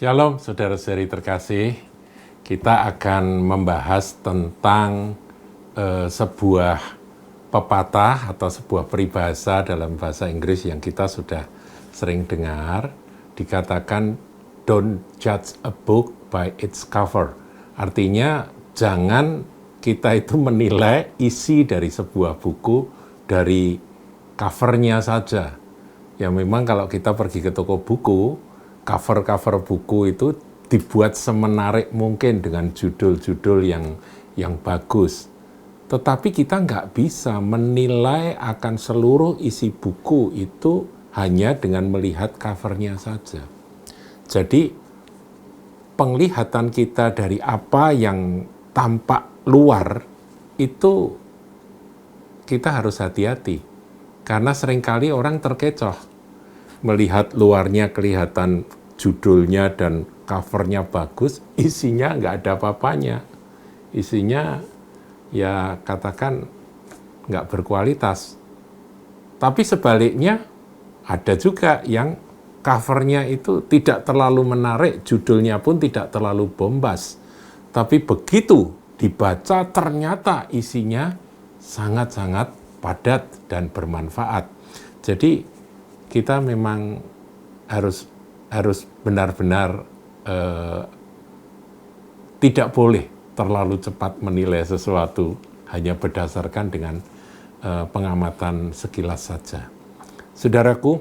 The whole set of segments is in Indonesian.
Shalom saudara-saudari terkasih, kita akan membahas tentang sebuah pepatah atau sebuah peribahasa dalam bahasa Inggris yang kita sudah sering dengar, dikatakan don't judge a book by its cover. Artinya jangan kita itu menilai isi dari sebuah buku dari covernya saja. Ya memang kalau kita pergi ke toko buku, cover-cover buku itu dibuat semenarik mungkin dengan judul-judul yang bagus. Tetapi kita nggak bisa menilai akan seluruh isi buku itu hanya dengan melihat covernya saja. Jadi penglihatan kita dari apa yang tampak luar itu kita harus hati-hati. Karena seringkali orang terkecoh melihat luarnya kelihatan judulnya dan covernya bagus, isinya nggak ada apa-apanya. Isinya ya katakan nggak berkualitas. Tapi sebaliknya ada juga yang covernya itu tidak terlalu menarik, judulnya pun tidak terlalu bombas. Tapi begitu dibaca ternyata isinya sangat-sangat padat dan bermanfaat. Jadi kita memang harus benar-benar tidak boleh terlalu cepat menilai sesuatu hanya berdasarkan dengan pengamatan sekilas saja. Saudaraku,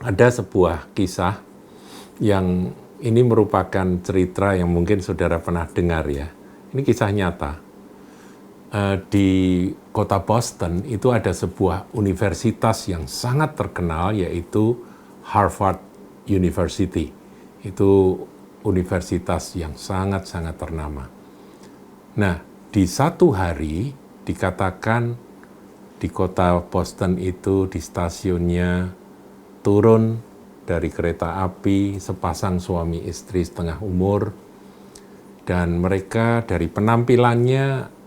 ada sebuah kisah yang ini merupakan cerita yang mungkin saudara pernah dengar ya. Ini kisah nyata. Di kota Boston itu ada sebuah universitas yang sangat terkenal yaitu Harvard University. Itu universitas yang sangat-sangat ternama. Nah, di satu hari dikatakan di kota Boston itu di stasiunnya turun dari kereta api sepasang suami istri setengah umur, dan mereka dari penampilannya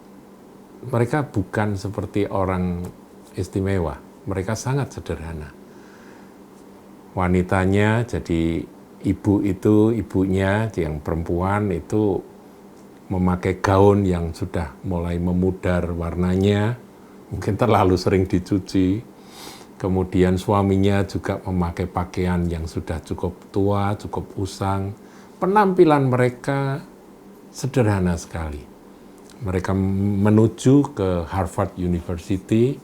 mereka bukan seperti orang istimewa, mereka sangat sederhana. Wanitanya, jadi ibunya yang perempuan itu memakai gaun yang sudah mulai memudar warnanya, mungkin terlalu sering dicuci. Kemudian suaminya juga memakai pakaian yang sudah cukup tua, cukup usang. Penampilan mereka sederhana sekali. Mereka menuju ke Harvard University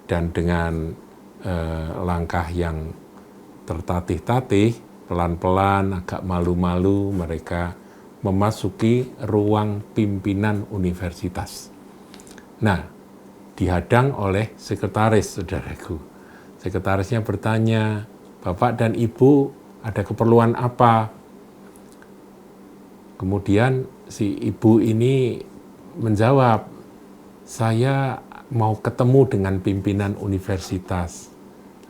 dan dengan langkah yang tertatih-tatih, pelan-pelan, agak malu-malu, mereka memasuki ruang pimpinan universitas. Nah, dihadang oleh sekretaris, saudaraku. Sekretarisnya bertanya, "Bapak dan Ibu ada keperluan apa?" Kemudian si ibu ini menjawab, "Saya mau ketemu dengan pimpinan universitas.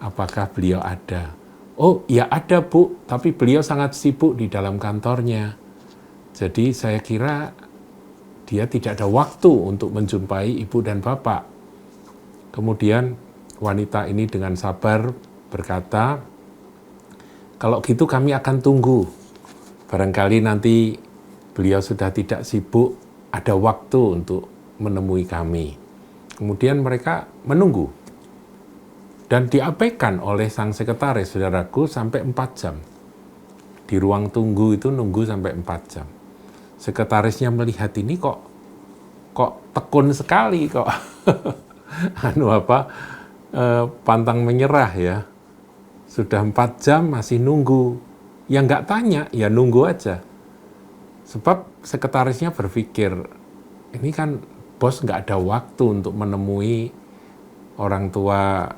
Apakah beliau ada?" "Oh, ya ada Bu, tapi beliau sangat sibuk di dalam kantornya. Jadi saya kira dia tidak ada waktu untuk menjumpai Ibu dan Bapak." Kemudian wanita ini dengan sabar berkata, "Kalau gitu kami akan tunggu. Barangkali nanti beliau sudah tidak sibuk, ada waktu untuk menemui kami." Kemudian mereka menunggu. Dan diabaikan oleh sang sekretaris, saudaraku, sampai 4 jam. Di ruang tunggu itu nunggu sampai 4 jam. Sekretarisnya melihat ini kok tekun sekali, kok pantang menyerah ya. Sudah 4 jam masih nunggu. Ya nggak tanya, ya nunggu aja. Sebab sekretarisnya berpikir, ini kan bos nggak ada waktu untuk menemui orang tua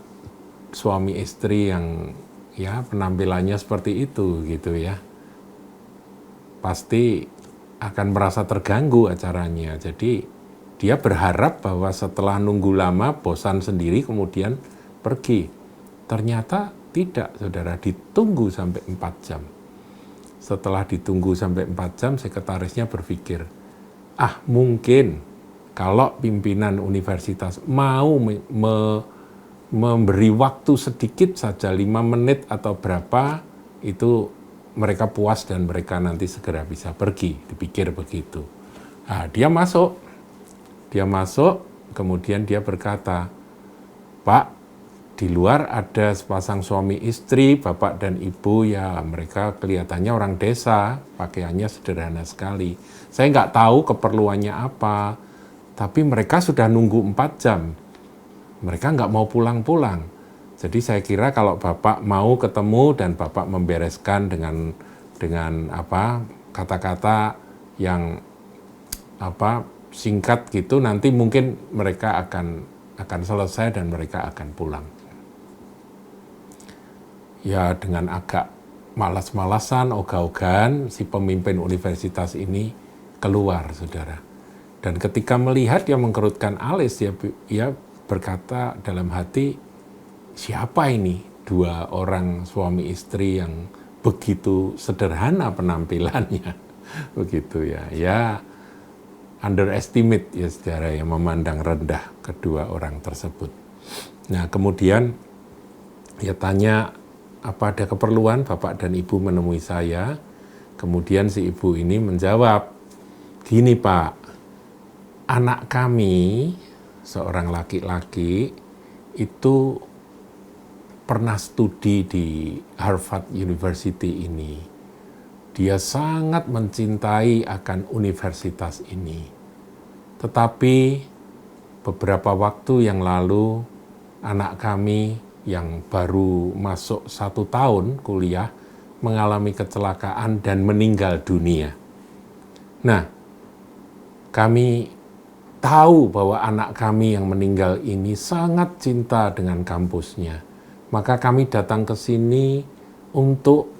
suami istri yang ya penampilannya seperti itu gitu ya. Pasti akan merasa terganggu acaranya. Jadi dia berharap bahwa setelah nunggu lama bosan sendiri kemudian pergi. Ternyata tidak, saudara, ditunggu sampai 4 jam. Setelah ditunggu sampai 4 jam, sekretarisnya berpikir, mungkin kalau pimpinan universitas mau memberi waktu sedikit saja, 5 menit atau berapa, itu mereka puas dan mereka nanti segera bisa pergi, dipikir begitu. Nah, dia masuk, kemudian dia berkata, Pak, di luar ada sepasang suami istri, bapak dan ibu, ya mereka kelihatannya orang desa, pakaiannya sederhana sekali. Saya nggak tahu keperluannya apa, tapi mereka sudah nunggu 4 jam. Mereka nggak mau pulang-pulang. Jadi saya kira kalau bapak mau ketemu dan bapak membereskan dengan kata-kata yang singkat gitu, nanti mungkin mereka akan selesai dan mereka akan pulang. Ya dengan agak malas-malasan, ogah-ogahan, si pemimpin universitas ini keluar, saudara. Dan ketika melihat dia mengkerutkan alis, dia berkata dalam hati, siapa ini 2 orang suami istri yang begitu sederhana penampilannya, begitu ya. Ya underestimate ya saudara, yang memandang rendah kedua orang tersebut. Nah kemudian dia tanya, apa ada keperluan bapak dan ibu menemui saya? Kemudian si ibu ini menjawab, gini Pak, anak kami, seorang laki-laki, itu pernah studi di Harvard University ini. Dia sangat mencintai akan universitas ini. Tetapi beberapa waktu yang lalu, anak kami yang baru masuk 1 tahun kuliah mengalami kecelakaan dan meninggal dunia. Nah, kami tahu bahwa anak kami yang meninggal ini sangat cinta dengan kampusnya. Maka kami datang ke sini untuk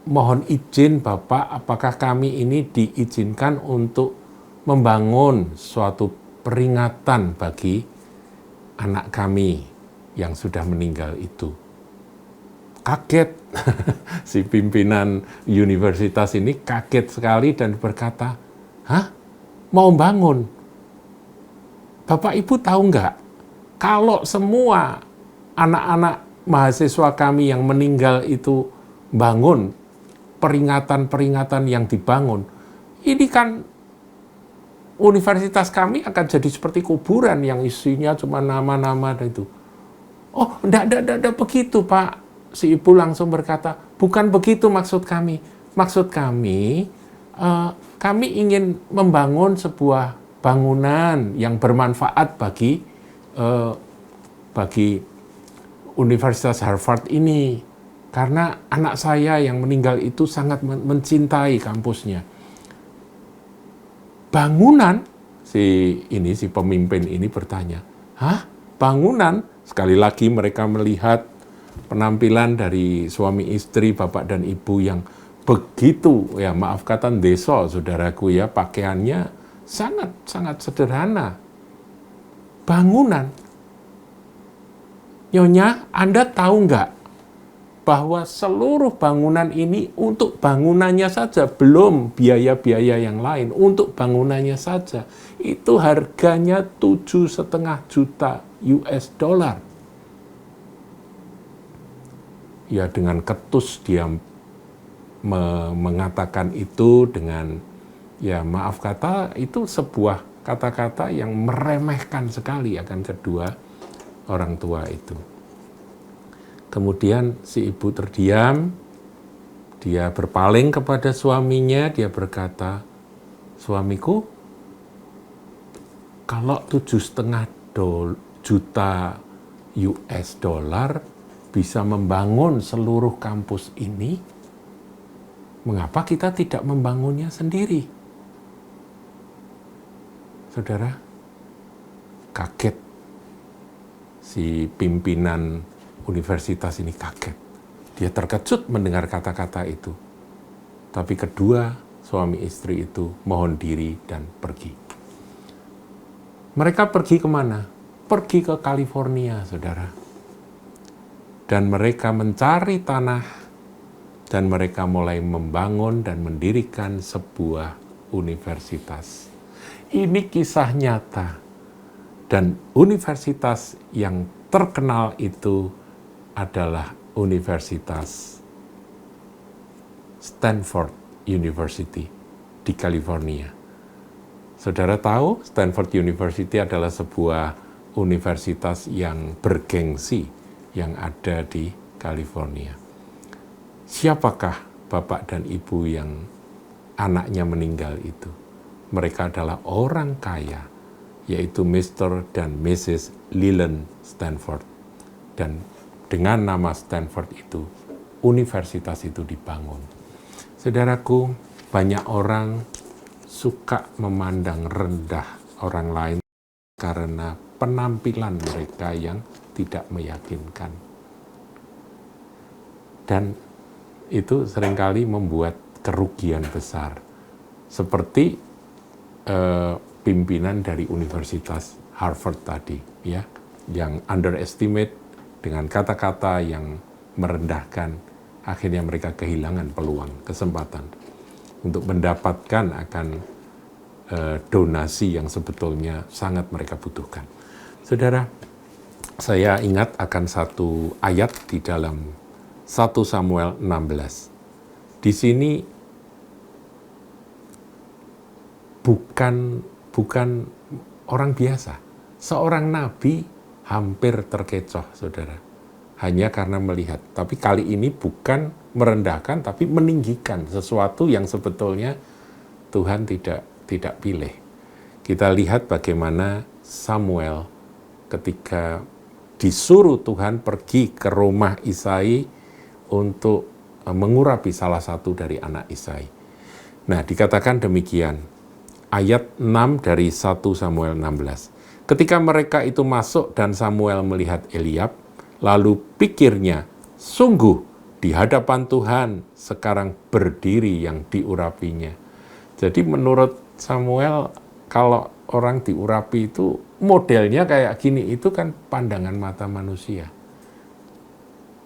mohon izin Bapak, apakah kami ini diizinkan untuk membangun suatu peringatan bagi anak kami yang sudah meninggal itu. Kaget, si pimpinan universitas ini kaget sekali dan berkata, hah? Mau bangun? Bapak Ibu tahu nggak? Kalau semua anak-anak mahasiswa kami yang meninggal itu bangun, peringatan-peringatan yang dibangun, ini kan universitas kami akan jadi seperti kuburan yang isinya cuma nama-nama dan itu. Oh, enggak begitu Pak. Si ibu langsung berkata, bukan begitu maksud kami. Maksud kami, kami ingin membangun sebuah bangunan yang bermanfaat bagi Universitas Harvard ini. Karena anak saya yang meninggal itu sangat mencintai kampusnya. Bangunan, si pemimpin ini bertanya, hah? Bangunan? Sekali lagi mereka melihat penampilan dari suami istri, bapak dan ibu yang begitu, ya maaf kata deso, saudaraku ya, pakaiannya sangat sederhana. Bangunan. Nyonya, Anda tahu nggak bahwa seluruh bangunan ini untuk bangunannya saja, belum biaya-biaya yang lain, untuk bangunannya saja, itu harganya 7,5 juta US dollar. Ya dengan ketus dia mengatakan itu dengan, ya maaf kata, itu sebuah kata-kata yang meremehkan sekali akan kedua orang tua itu. Kemudian si ibu terdiam, dia berpaling kepada suaminya, dia berkata, suamiku, kalau 7,5 juta US dollar bisa membangun seluruh kampus ini, mengapa kita tidak membangunnya sendiri? Saudara, kaget. Si pimpinan universitas ini kaget. Dia terkejut mendengar kata-kata itu. Tapi kedua suami istri itu mohon diri dan pergi. Mereka pergi kemana? Pergi ke California, saudara. Dan mereka mencari tanah dan mereka mulai membangun dan mendirikan sebuah universitas. Ini kisah nyata. Dan universitas yang terkenal itu adalah Universitas Stanford University di California. Saudara tahu Stanford University adalah sebuah universitas yang bergengsi yang ada di California. Siapakah bapak dan ibu yang anaknya meninggal itu? Mereka adalah orang kaya, yaitu Mr. dan Mrs. Leland Stanford. Dan dengan nama Stanford itu, universitas itu dibangun. Saudaraku, banyak orang suka memandang rendah orang lain karena penampilan mereka yang tidak meyakinkan. Dan itu seringkali membuat kerugian besar. Seperti pimpinan dari Universitas Harvard tadi, ya, yang underestimate dengan kata-kata yang merendahkan, akhirnya mereka kehilangan peluang, kesempatan untuk mendapatkan akan donasi yang sebetulnya sangat mereka butuhkan. Saudara, saya ingat akan satu ayat di dalam 1 Samuel 16. Di sini bukan orang biasa. Seorang nabi hampir terkecoh, saudara. Hanya karena melihat. Tapi kali ini bukan merendahkan, tapi meninggikan sesuatu yang sebetulnya Tuhan tidak pilih. Kita lihat bagaimana Samuel ketika disuruh Tuhan pergi ke rumah Isai untuk mengurapi salah satu dari anak Isai. Nah, dikatakan demikian. Ayat 6 dari 1 Samuel 16. Ketika mereka itu masuk dan Samuel melihat Eliab, lalu pikirnya, sungguh di hadapan Tuhan sekarang berdiri yang diurapinya. Jadi menurut Samuel, kalau orang diurapi itu modelnya kayak gini, itu kan pandangan mata manusia.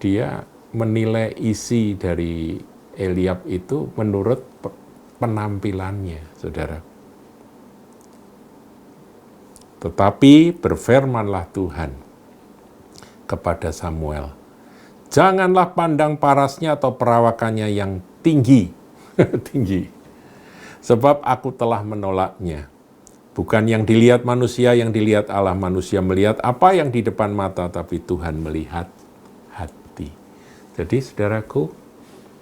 Dia menilai isi dari Eliab itu menurut penampilannya, saudara. Tetapi berfirmanlah Tuhan kepada Samuel, janganlah pandang parasnya atau perawakannya yang tinggi, tinggi, sebab aku telah menolaknya. Bukan yang dilihat manusia, yang dilihat Allah. Manusia melihat apa yang di depan mata, tapi Tuhan melihat hati. Jadi saudaraku,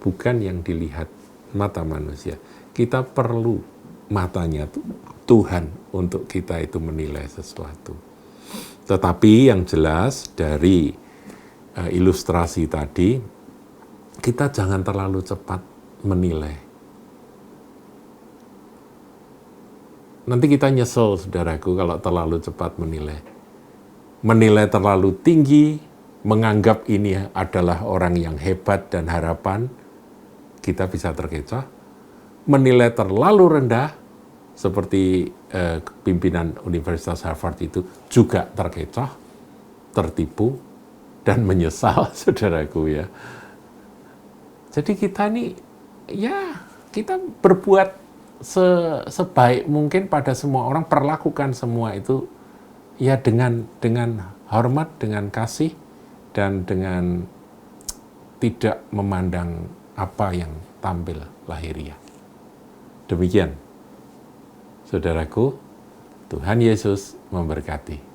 bukan yang dilihat mata manusia. Kita perlu matanya Tuhan untuk kita itu menilai sesuatu. Tetapi yang jelas dari ilustrasi tadi, kita jangan terlalu cepat menilai. Nanti kita nyesel, saudaraku, kalau terlalu cepat menilai. Menilai terlalu tinggi, menganggap ini adalah orang yang hebat dan harapan, kita bisa terkecoh. Menilai terlalu rendah, seperti pimpinan Universitas Harvard itu juga terkecoh, tertipu, dan menyesal, saudaraku ya. Jadi kita nih, ya kita berbuat sebaik mungkin pada semua orang, perlakukan semua itu ya dengan hormat, dengan kasih, dan dengan tidak memandang apa yang tampil lahiriah. Demikian, saudaraku, Tuhan Yesus memberkati.